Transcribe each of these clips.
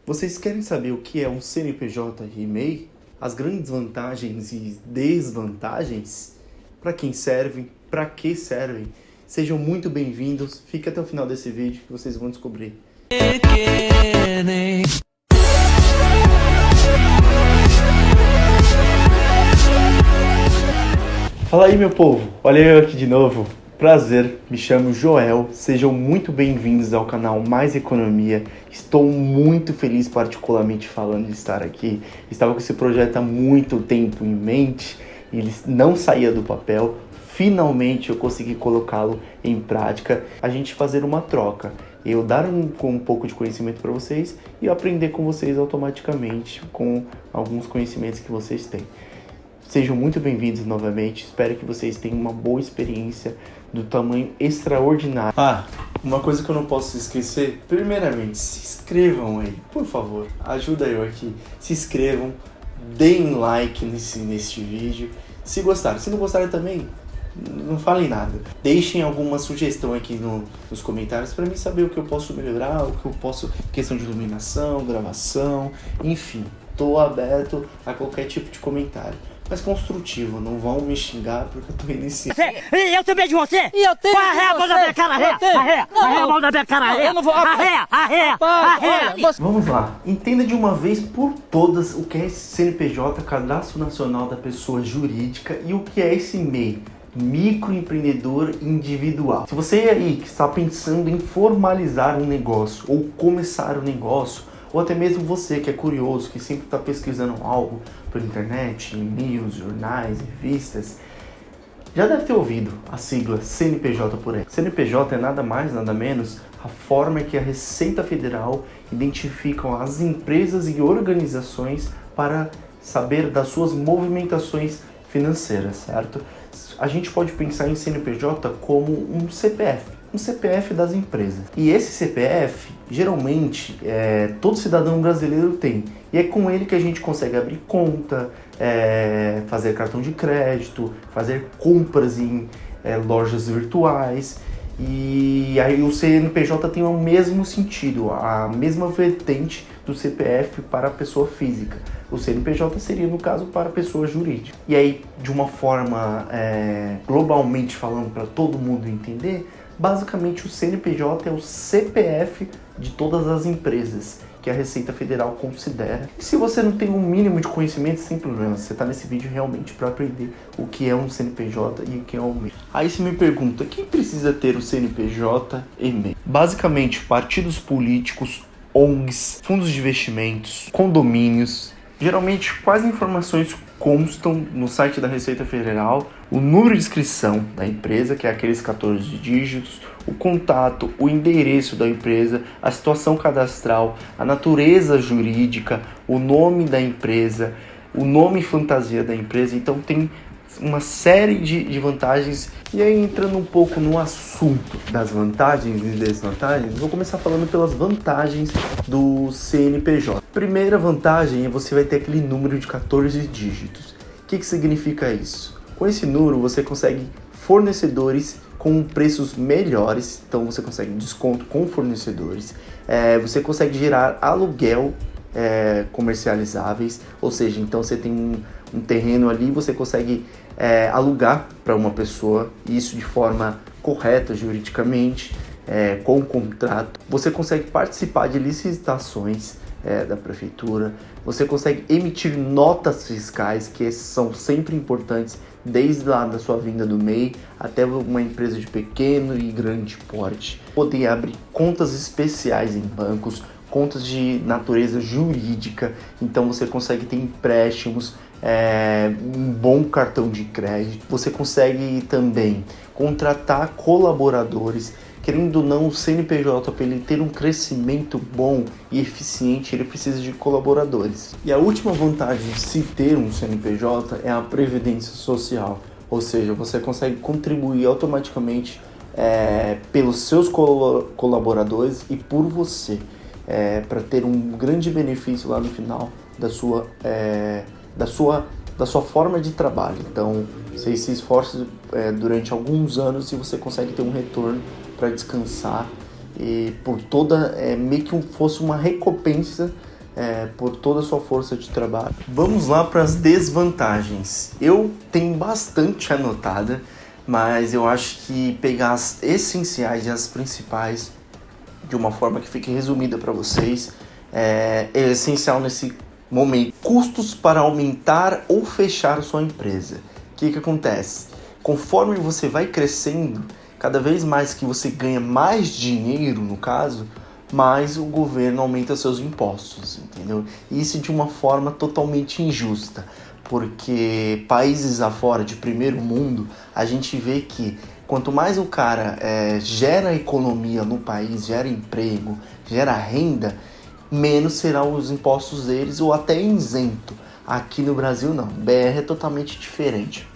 Vocês querem saber o que é um CNPJ e MEI? As grandes vantagens e desvantagens? Para quem servem? Para que servem? Sejam muito bem-vindos. Fique até o final desse vídeo que vocês vão descobrir. Fala aí, meu povo. Olha eu aqui de novo. Prazer, me chamo Joel, sejam muito bem-vindos ao canal Mais Economia. Estou muito feliz particularmente falando de estar aqui. Estava com esse projeto há muito tempo em mente e ele não saía do papel. Finalmente eu consegui colocá-lo em prática, a gente fazer uma troca. Eu dar um pouco de conhecimento para vocês e aprender com vocês automaticamente com alguns conhecimentos que vocês têm. Sejam muito bem-vindos novamente, espero que vocês tenham uma boa experiência do tamanho extraordinário. Uma coisa que eu não posso esquecer, primeiramente, se inscrevam aí, por favor, ajuda eu aqui, se inscrevam, deem like neste vídeo, se gostaram, se não gostaram também, não falem nada, deixem alguma sugestão aqui nos comentários para mim saber o que eu posso melhorar, o que eu posso, questão de iluminação, gravação, enfim, estou aberto a qualquer tipo de comentário. Mas construtivo, não vão me xingar porque eu tô iniciando. Eu também de você! E eu tenho arreia a mão da minha cara, arreia! Arreia a mão da minha cara, arreia! Eu não vou... Arreia! Vamos lá, entenda de uma vez por todas o que é esse CNPJ, Cadastro Nacional da Pessoa Jurídica, e o que é esse MEI, Microempreendedor Individual. Se você aí que está pensando em formalizar um negócio ou começar um negócio, ou até mesmo você que é curioso, que sempre está pesquisando algo pela internet, e-mails, jornais, revistas, já deve ter ouvido a sigla CNPJ por aí. CNPJ é nada mais, nada menos a forma que a Receita Federal identifica as empresas e organizações para saber das suas movimentações financeiras, certo? A gente pode pensar em CNPJ como um CPF das empresas. E esse CPF, geralmente, todo cidadão brasileiro tem. E é com ele que a gente consegue abrir conta, fazer cartão de crédito, fazer compras em lojas virtuais. E aí o CNPJ tem o mesmo sentido, a mesma vertente do CPF para a pessoa física. O CNPJ seria, no caso, para a pessoa jurídica. E aí, de uma forma globalmente falando, para todo mundo entender, basicamente o CNPJ é o CPF de todas as empresas que a Receita Federal considera. E se você não tem um mínimo de conhecimento, sem problema, você está nesse vídeo realmente para aprender o que é um CNPJ e o que é um MEI. Aí você me pergunta, quem precisa ter o CNPJ e MEI? Basicamente, partidos políticos, ONGs, fundos de investimentos, condomínios. Geralmente, quais informações constam no site da Receita Federal? O número de inscrição da empresa, que é aqueles 14 dígitos, o contato, o endereço da empresa, a situação cadastral, a natureza jurídica, o nome da empresa, o nome fantasia da empresa. Então tem uma série de vantagens. E aí, entrando um pouco no assunto das vantagens e desvantagens, vou começar falando pelas vantagens do CNPJ. Primeira vantagem é você vai ter aquele número de 14 dígitos. O que significa isso? Com esse número você consegue fornecedores com preços melhores, então você consegue desconto com fornecedores, você consegue gerar aluguel comercializáveis, ou seja, então você tem um terreno ali, você consegue alugar para uma pessoa, isso de forma correta juridicamente, com contrato. Você consegue participar de licitações da prefeitura, você consegue emitir notas fiscais, que são sempre importantes, desde lá da sua vinda do MEI até uma empresa de pequeno e grande porte. Poder abrir contas especiais em bancos, contas de natureza jurídica, então você consegue ter empréstimos, um bom cartão de crédito, você consegue também contratar colaboradores. Querendo ou não, o CNPJ, para ele ter um crescimento bom e eficiente, ele precisa de colaboradores. E a última vantagem de se ter um CNPJ é a previdência social, ou seja, você consegue contribuir automaticamente pelos seus colaboradores e por você, para ter um grande benefício lá no final da sua forma de trabalho. Então, você se esforça durante alguns anos e você consegue ter um retorno para descansar e por toda, meio que fosse uma recompensa por toda a sua força de trabalho. Vamos lá para as desvantagens. Eu tenho bastante anotada, mas eu acho que pegar as essenciais e as principais de uma forma que fique resumida para vocês é essencial nesse momento. Custos para aumentar ou fechar sua empresa. O que acontece? Conforme você vai crescendo, cada vez mais que você ganha mais dinheiro, no caso, mais o governo aumenta seus impostos, entendeu? Isso de uma forma totalmente injusta, porque países afora de primeiro mundo, a gente vê que quanto mais o cara gera economia no país, gera emprego, gera renda, menos serão os impostos deles ou até isento. Aqui no Brasil não, BR é totalmente diferente.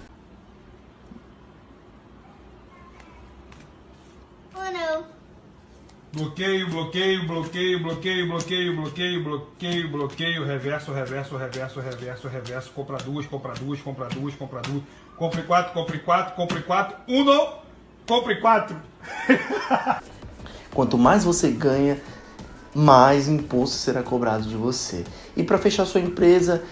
Bloqueio, bloqueio, bloqueio, bloqueio, bloqueio, bloqueio, bloqueio, bloqueio, reverso, reverso, reverso, reverso, reverso, compra duas, compra duas, compra duas, compra duas, compre quatro, compre quatro, compre quatro, compre quatro. Quanto mais você ganha, mais imposto será cobrado de você. E para fechar sua empresa,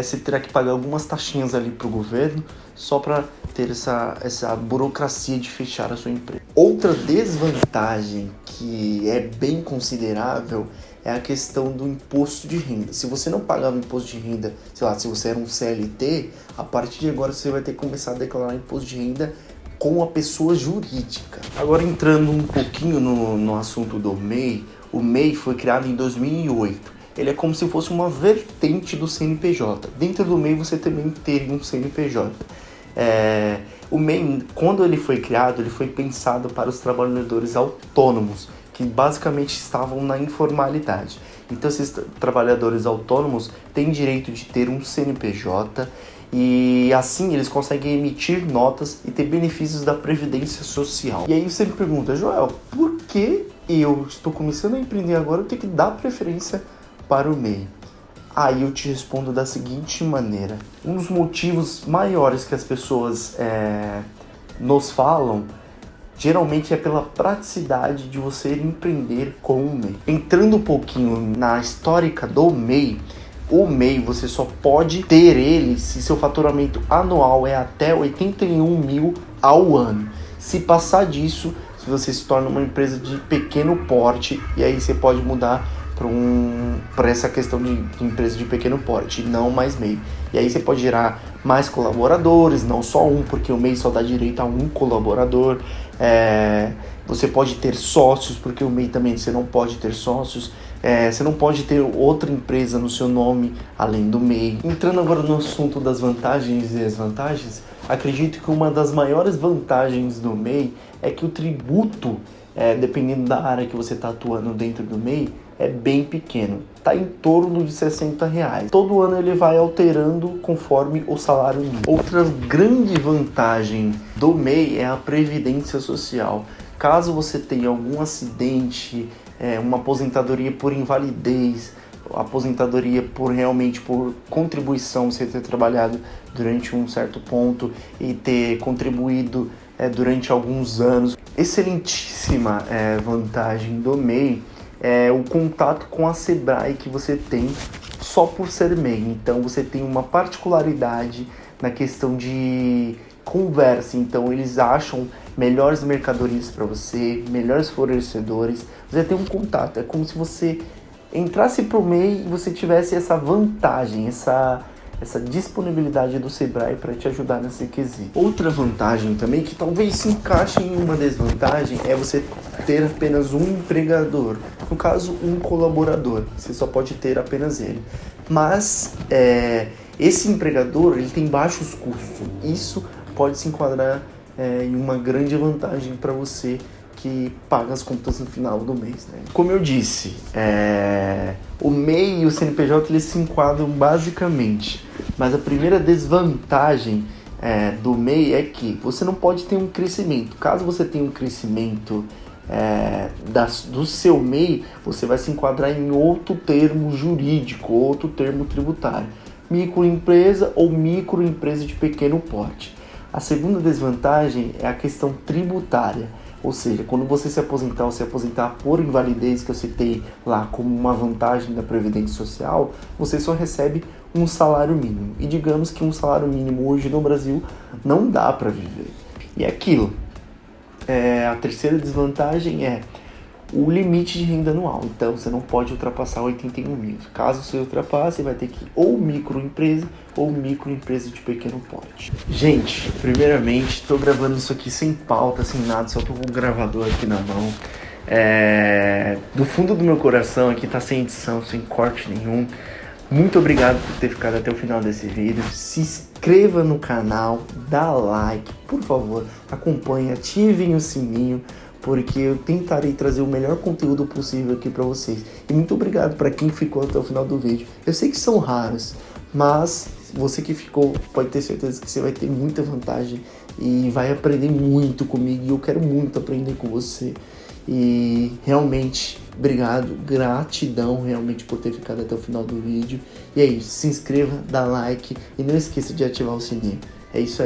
você terá que pagar algumas taxinhas ali para o governo, só para ter essa burocracia de fechar a sua empresa. Outra desvantagem que é bem considerável é a questão do imposto de renda. Se você não pagava imposto de renda, sei lá, se você era um CLT, a partir de agora você vai ter que começar a declarar imposto de renda com a pessoa jurídica. Agora entrando um pouquinho no assunto do MEI, o MEI foi criado em 2008. Ele é como se fosse uma vertente do CNPJ. Dentro do MEI você também teria um CNPJ. O MEI, quando ele foi criado, ele foi pensado para os trabalhadores autônomos, que basicamente estavam na informalidade. Então esses trabalhadores autônomos têm direito de ter um CNPJ e assim eles conseguem emitir notas e ter benefícios da Previdência Social. E aí você me pergunta, Joel, por que eu estou começando a empreender agora, eu tenho que dar preferência para o MEI? Aí eu te respondo da seguinte maneira. Um dos motivos maiores que as pessoas nos falam, geralmente é pela praticidade de você empreender com o MEI. Entrando um pouquinho na histórica do MEI, o MEI você só pode ter ele se seu faturamento anual é até 81 mil ao ano. Se passar disso, você se torna uma empresa de pequeno porte e aí você pode mudar para essa questão de empresa de pequeno porte, não mais MEI. E aí você pode gerar mais colaboradores, não só um, porque o MEI só dá direito a um colaborador. Você pode ter sócios, porque o MEI também você não pode ter sócios. Você não pode ter outra empresa no seu nome além do MEI. Entrando agora no assunto das vantagens e desvantagens, acredito que uma das maiores vantagens do MEI é que o tributo, dependendo da área que você está atuando dentro do MEI, é bem pequeno, está em torno de R$60. Todo ano ele vai alterando conforme o salário mínimo. Outra grande vantagem do MEI é a Previdência Social. Caso você tenha algum acidente, uma aposentadoria por invalidez, aposentadoria por contribuição, você ter trabalhado durante um certo ponto e ter contribuído durante alguns anos. Excelentíssima vantagem do MEI é o contato com a Sebrae que você tem só por ser MEI. Então você tem uma particularidade na questão de conversa. Então eles acham melhores mercadorias para você, melhores fornecedores. Você tem um contato. É como se você entrasse para o MEI e você tivesse essa vantagem, essa disponibilidade do Sebrae para te ajudar nesse quesito. Outra vantagem também, que talvez se encaixe em uma desvantagem, é você ter apenas um empregador. No caso, um colaborador. Você só pode ter apenas ele. Mas esse empregador ele tem baixos custos. Isso pode se enquadrar em uma grande vantagem para você que paga as contas no final do mês, né? Como eu disse, o MEI e o CNPJ eles se enquadram basicamente, mas a primeira desvantagem do MEI é que você não pode ter um crescimento. Caso você tenha um crescimento do seu MEI, você vai se enquadrar em outro termo jurídico, outro termo tributário, microempresa ou microempresa de pequeno porte. A segunda desvantagem é a questão tributária. Ou seja, quando você se aposentar ou se aposentar por invalidez, que eu citei lá como uma vantagem da Previdência Social, você só recebe um salário mínimo. E digamos que um salário mínimo hoje no Brasil não dá para viver. E é aquilo. A terceira desvantagem é o limite de renda anual. Então você não pode ultrapassar 81 mil. Caso você ultrapasse, vai ter que ir ou microempresa ou microempresa de pequeno porte. Gente, primeiramente, estou gravando isso aqui sem pauta, sem nada, só tô com o gravador aqui na mão. Do fundo do meu coração aqui, tá sem edição, sem corte nenhum. Muito obrigado por ter ficado até o final desse vídeo. Se inscreva no canal, dá like, por favor, acompanhe, ativem o sininho, porque eu tentarei trazer o melhor conteúdo possível aqui para vocês. E muito obrigado para quem ficou até o final do vídeo. Eu sei que são raros, mas você que ficou pode ter certeza que você vai ter muita vantagem e vai aprender muito comigo. E eu quero muito aprender com você. E realmente, obrigado, gratidão realmente por ter ficado até o final do vídeo. E é isso, se inscreva, dá like e não esqueça de ativar o sininho. É isso aí.